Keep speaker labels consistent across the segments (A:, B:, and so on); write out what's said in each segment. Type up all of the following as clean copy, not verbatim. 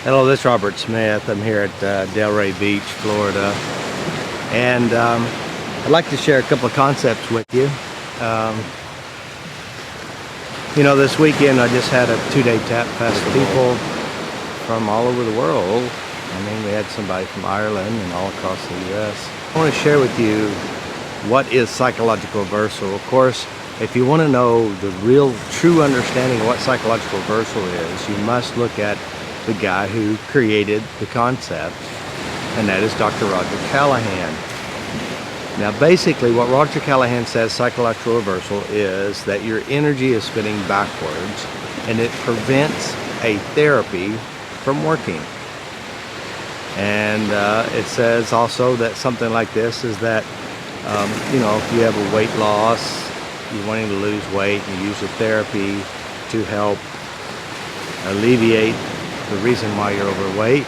A: Hello, this is Robert Smith. I'm here at Delray Beach, Florida, and I'd like to share a couple of concepts with you. This weekend I just had a 2-day tap fest of people from all over the world. I mean, we had somebody from Ireland and all across the U.S. I want to share with you what is psychological reversal. Of course, if you want to know the real, true understanding of what psychological reversal is, you must look at the guy who created the concept, and that is Dr. Roger Callahan. Now basically what Roger Callahan says psychological reversal is that your energy is spinning backwards and it prevents a therapy from working. And it says also that something like this is that if you have a weight loss, you're wanting to lose weight, and you use a therapy to help alleviate the reason why you're overweight,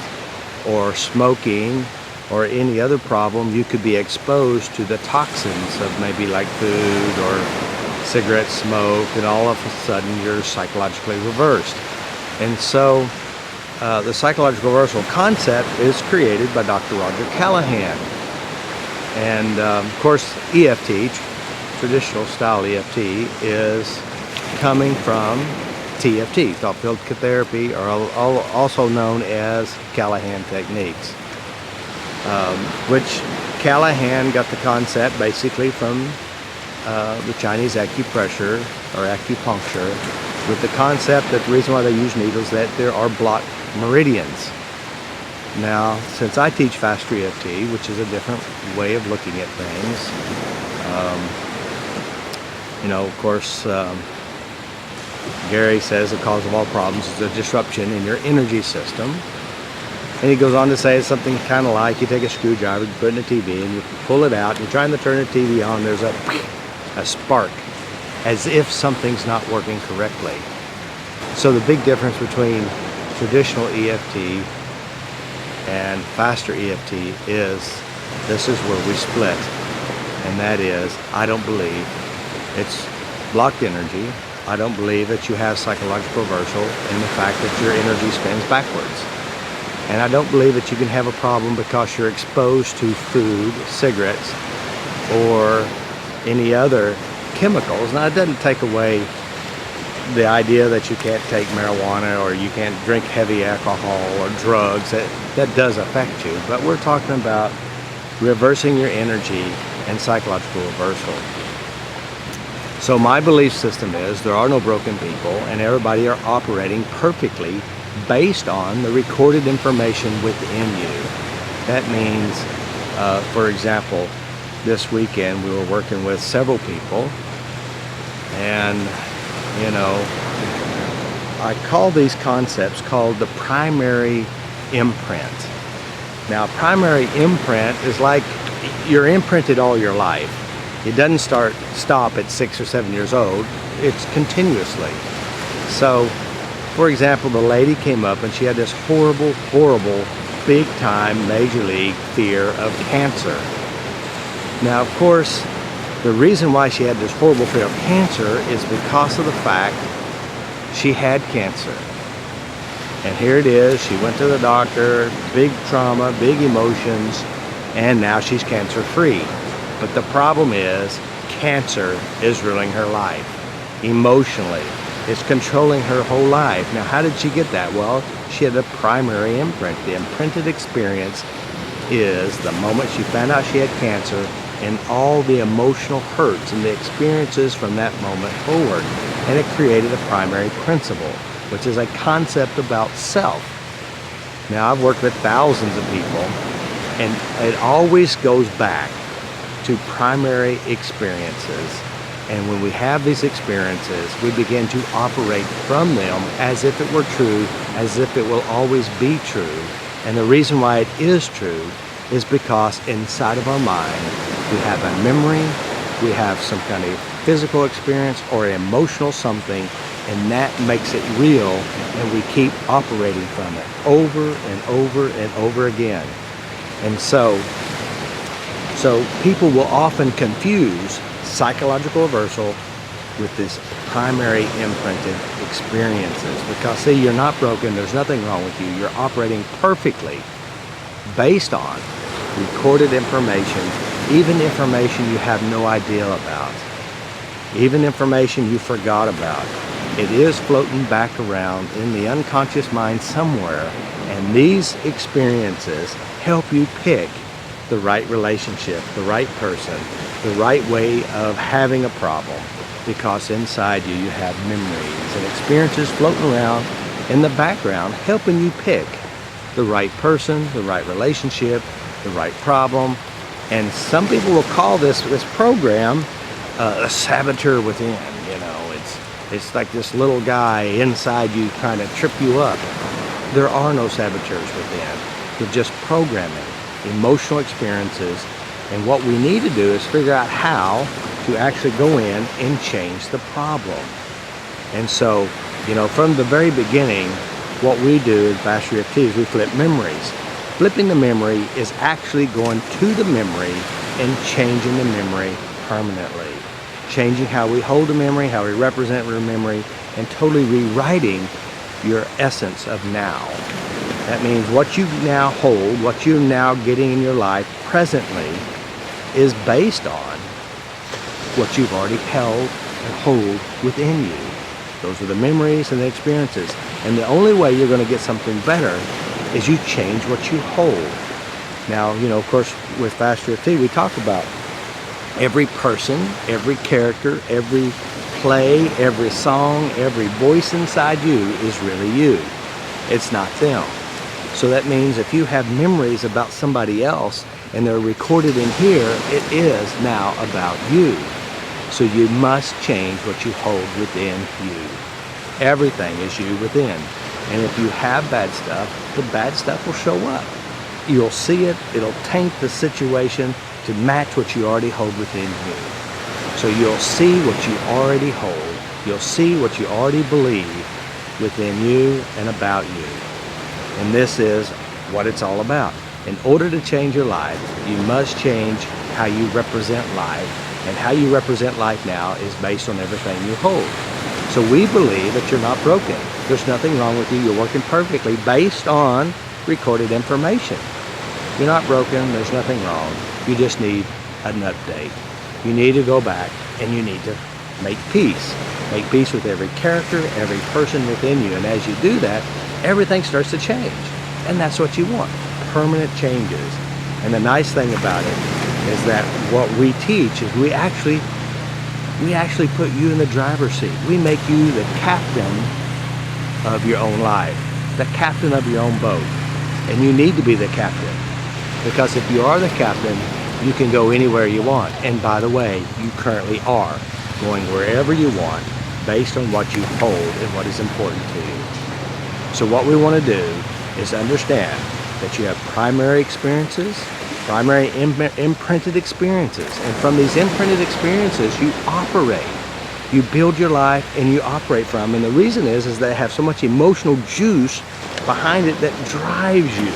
A: or smoking, or any other problem, you could be exposed to the toxins of maybe like food or cigarette smoke, and all of a sudden you're psychologically reversed. And so the psychological reversal concept is created by Dr. Roger Callahan. And of course EFT, traditional style EFT, is coming from TFT, thought field therapy, or also known as Callahan techniques, which Callahan got the concept basically from the Chinese acupressure or acupuncture, with the concept that the reason why they use needles is that there are blocked meridians. Now, since I teach FasterEFT, which is a different way of looking at things, of course, Gary says the cause of all problems is a disruption in your energy system. And he goes on to say it's something kind of like you take a screwdriver, you put it in a TV, and you pull it out, and you're trying to turn the TV on, there's a spark, as if something's not working correctly. So the big difference between traditional EFT and FasterEFT is, this is where we split, and that is, I don't believe it's blocked energy. I don't believe that you have psychological reversal in the fact that your energy spins backwards. And I don't believe that you can have a problem because you're exposed to food, cigarettes, or any other chemicals. Now, it doesn't take away the idea that you can't take marijuana or you can't drink heavy alcohol or drugs. That does affect you. But we're talking about reversing your energy and psychological reversal. So my belief system is there are no broken people, and everybody are operating perfectly based on the recorded information within you. That means, for example, this weekend we were working with several people, and I call these concepts called the primary imprint. Now, primary imprint is like you're imprinted all your life. It doesn't stop at 6 or 7 years old. It's continuously. So, for example, the lady came up and she had this horrible, big time, major league fear of cancer. Now, of course, the reason why she had this horrible fear of cancer is because of the fact she had cancer. And here it is, she went to the doctor, big trauma, big emotions, and now she's cancer free. But the problem is, cancer is ruining her life. Emotionally, it's controlling her whole life. Now, how did she get that? Well, she had a primary imprint. The imprinted experience is the moment she found out she had cancer and all the emotional hurts and the experiences from that moment forward. And it created a primary principle, which is a concept about self. Now, I've worked with thousands of people, and it always goes back to primary experiences. And when we have these experiences, we begin to operate from them as if it were true, as if it will always be true. And the reason why it is true is because inside of our mind, we have a memory, we have some kind of physical experience or emotional something, and that makes it real, and we keep operating from it over and over and over again. And so people will often confuse psychological reversal with this primary imprinted experiences. Because see, you're not broken, there's nothing wrong with you. You're operating perfectly based on recorded information, even information you have no idea about, even information you forgot about. It is floating back around in the unconscious mind somewhere, and these experiences help you pick the right relationship, the right person, the right way of having a problem, because inside you, you have memories and experiences floating around in the background helping you pick the right person, the right relationship, the right problem. And some people will call this program a saboteur within. You know, it's like this little guy inside you trying to trip you up. There are no saboteurs within. They're just programming, emotional experiences. And what we need to do is figure out how to actually go in and change the problem. And so, you know, from the very beginning, what we do at FasterEFT is we flip memories. Flipping the memory is actually going to the memory and changing the memory permanently. Changing how we hold the memory, how we represent the memory, and totally rewriting your essence of now. That means what you now hold, what you're now getting in your life presently, is based on what you've already held and hold within you. Those are the memories and the experiences. And the only way you're going to get something better is you change what you hold. Now, you know, of course, with FasterEFT, we talk about every person, every character, every play, every song, every voice inside you is really you. It's not them. So that means if you have memories about somebody else and they're recorded in here, it is now about you. So you must change what you hold within you. Everything is you within. And if you have bad stuff, the bad stuff will show up. You'll see it, it'll taint the situation to match what you already hold within you. So you'll see what you already hold. You'll see what you already believe within you and about you. And this is what it's all about. In order to change your life, you must change how you represent life. And how you represent life now is based on everything you hold. So we believe that you're not broken. There's nothing wrong with you. You're working perfectly based on recorded information. You're not broken. There's nothing wrong. You just need an update. You need to go back and you need to make peace. Make peace with every character, every person within you. And as you do that, everything starts to change. And that's what you want. Permanent changes. And the nice thing about it is that what we teach is we actually put you in the driver's seat. We make you the captain of your own life, the captain of your own boat. And you need to be the captain, because if you are the captain, you can go anywhere you want. And by the way, you currently are going wherever you want based on what you hold and what is important to you. So what we want to do is understand that you have primary experiences, primary imprinted experiences. And from these imprinted experiences, you operate. You build your life and you operate from. And the reason is they have so much emotional juice behind it that drives you.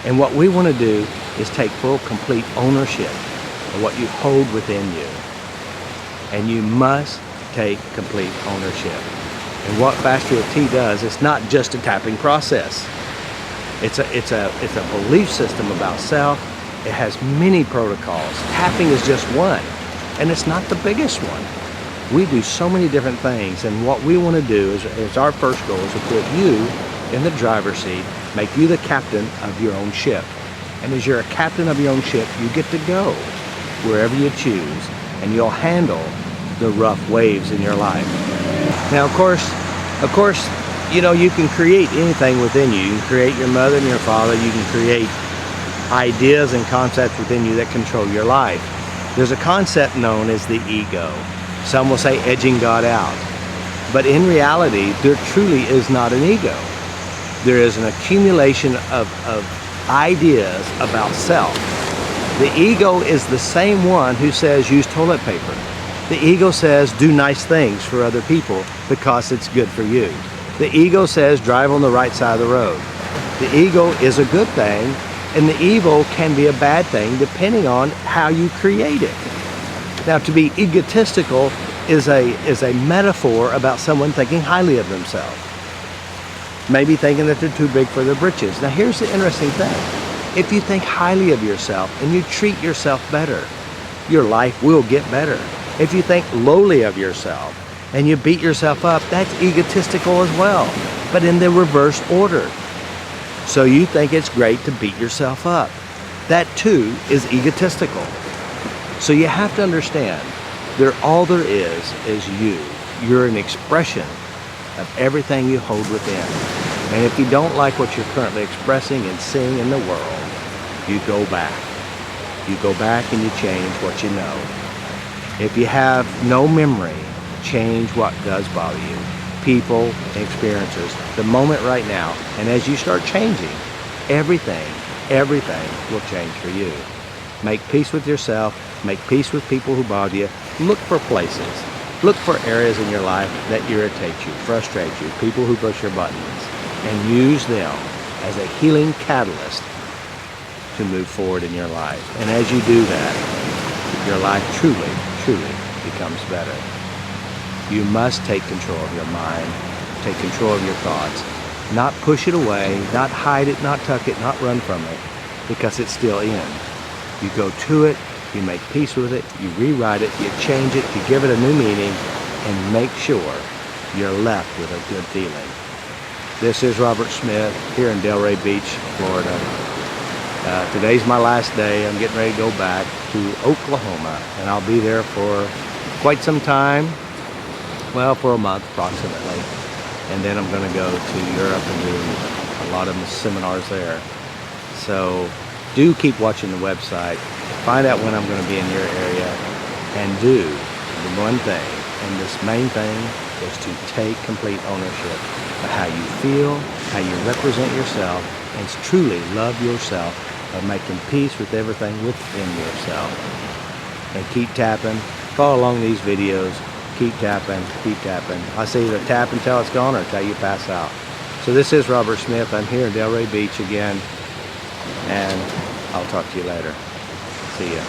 A: And what we want to do is take full, complete ownership of what you hold within you. And you must take complete ownership. And what FasterEFT does, it's not just a tapping process. It's a belief system about self. It has many protocols. Tapping is just one, and it's not the biggest one. We do so many different things, and what we want to do is our first goal is to put you in the driver's seat, make you the captain of your own ship. And as you're a captain of your own ship, you get to go wherever you choose, and you'll handle the rough waves in your life. Now, of course, you know, you can create anything within you. You can create your mother and your father. You can create ideas and concepts within you that control your life. There's a concept known as the ego. Some will say edging God out. But in reality, there truly is not an ego. There is an accumulation of ideas about self. The ego is the same one who says use toilet paper. The ego says do nice things for other people because it's good for you. The ego says drive on the right side of the road. The ego is a good thing, and the evil can be a bad thing depending on how you create it. Now, to be egotistical is a metaphor about someone thinking highly of themselves. Maybe thinking that they're too big for their britches. Now here's the interesting thing. If you think highly of yourself and you treat yourself better, your life will get better. If you think lowly of yourself and you beat yourself up, that's egotistical as well, but in the reverse order. So you think it's great to beat yourself up. That too is egotistical. So you have to understand, all there is you. You're an expression of everything you hold within. And if you don't like what you're currently expressing and seeing in the world, you go back. You go back and you change what you know. If you have no memory, change what does bother you. People, experiences, the moment right now. And as you start changing, everything will change for you. Make peace with yourself. Make peace with people who bother you. Look for places. Look for areas in your life that irritate you, frustrate you, people who push your buttons, and use them as a healing catalyst to move forward in your life. And as you do that, your life truly becomes better. You must take control of your mind, take control of your thoughts, not push it away, not hide it, not tuck it, not run from it, because it's still in. You go to it, you make peace with it, you rewrite it, you change it, you give it a new meaning, and make sure you're left with a good feeling. This is Robert Smith here in Delray Beach, Florida. Today's my last day. I'm getting ready to go back to Oklahoma, and I'll be there for quite some time, well, for a month approximately. And then I'm going to go to Europe and do a lot of seminars there. So do keep watching the website. Find out when I'm going to be in your area, and do the one thing, and this main thing is to take complete ownership of how you feel, how you represent yourself, and truly love yourself by making peace with everything within yourself. And keep tapping. Follow along these videos. Keep tapping, keep tapping. I say either tap until it's gone or until you pass out. So this is Robert Smith. I'm here in Delray Beach again, and I'll talk to you later. See ya.